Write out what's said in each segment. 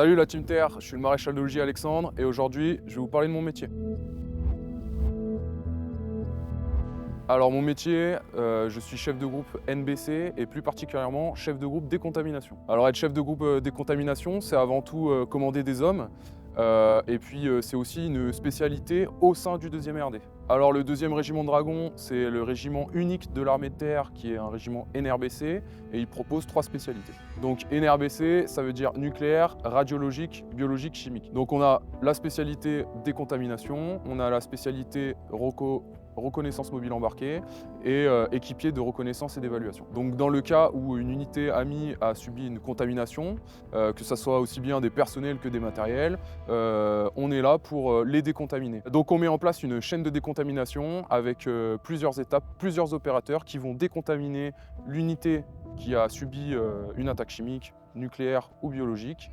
Salut la Team Terre, je suis le maréchal de logis Alexandre et aujourd'hui je vais vous parler de mon métier. Alors mon métier, je suis chef de groupe NBC et plus particulièrement chef de groupe décontamination. Alors être chef de groupe décontamination, c'est avant tout commander des hommes et puis c'est aussi une spécialité au sein du 2e RD. Alors le 2e régiment de dragons, c'est le régiment unique de l'armée de terre qui est un régiment NRBC et il propose 3 spécialités. Donc NRBC, ça veut dire nucléaire, radiologique, biologique, chimique. Donc on a la spécialité décontamination, on a la spécialité reconnaissance mobile embarquée et équipier de reconnaissance et d'évaluation. Donc dans le cas où une unité AMI a subi une contamination, que ce soit aussi bien des personnels que des matériels, on est là pour les décontaminer. Donc on met en place une chaîne de décontamination avec plusieurs étapes, plusieurs opérateurs qui vont décontaminer l'unité qui a subi une attaque chimique, nucléaire ou biologique.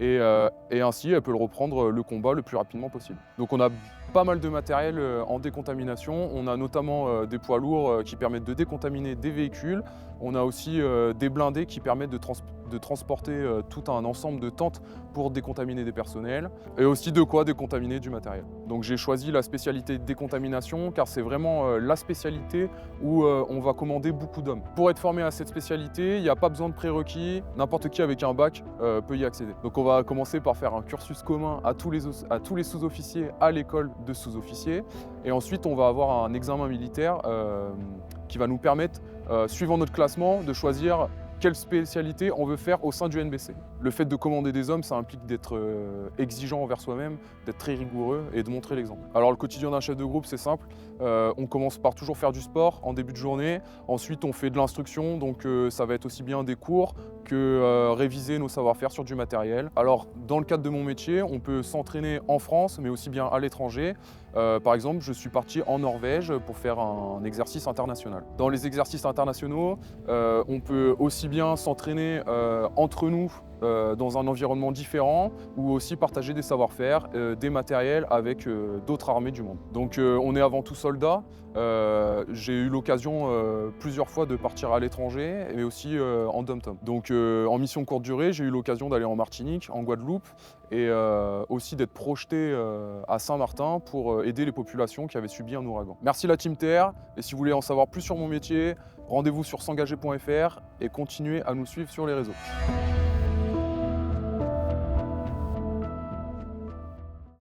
Et ainsi, elle peut le reprendre le combat le plus rapidement possible. Donc on a pas mal de matériel en décontamination. On a notamment des poids lourds qui permettent de décontaminer des véhicules. On a aussi des blindés qui permettent de transporter tout un ensemble de tentes pour décontaminer des personnels et aussi de quoi décontaminer du matériel. Donc j'ai choisi la spécialité décontamination car c'est vraiment la spécialité où on va commander beaucoup d'hommes. Pour être formé à cette spécialité, il n'y a pas besoin de prérequis. N'importe qui avec un bac peut y accéder. Donc on va commencer par faire un cursus commun à tous les sous-officiers à l'école de sous-officiers. Et ensuite, on va avoir un examen militaire qui va nous permettre, suivant notre classement, de choisir quelle spécialité on veut faire au sein du NBC. Le fait de commander des hommes, ça implique d'être exigeant envers soi-même, d'être très rigoureux et de montrer l'exemple. Alors le quotidien d'un chef de groupe, c'est simple. On commence par toujours faire du sport en début de journée. Ensuite, on fait de l'instruction, donc ça va être aussi bien des cours que réviser nos savoir-faire sur du matériel. Alors dans le cadre de mon métier, on peut s'entraîner en France, mais aussi bien à l'étranger. Par exemple, je suis parti en Norvège pour faire un exercice international. Dans les exercices internationaux, on peut aussi bien s'entraîner entre nous dans un environnement différent ou aussi partager des savoir-faire, des matériels avec d'autres armées du monde. Donc on est avant tout soldats. J'ai eu l'occasion plusieurs fois de partir à l'étranger mais aussi en dom-tom. Donc en mission courte durée, j'ai eu l'occasion d'aller en Martinique, en Guadeloupe et aussi d'être projeté à Saint-Martin pour aider les populations qui avaient subi un ouragan. Merci la Team TR et si vous voulez en savoir plus sur mon métier, rendez-vous sur s'engager.fr et continuez à nous suivre sur les réseaux.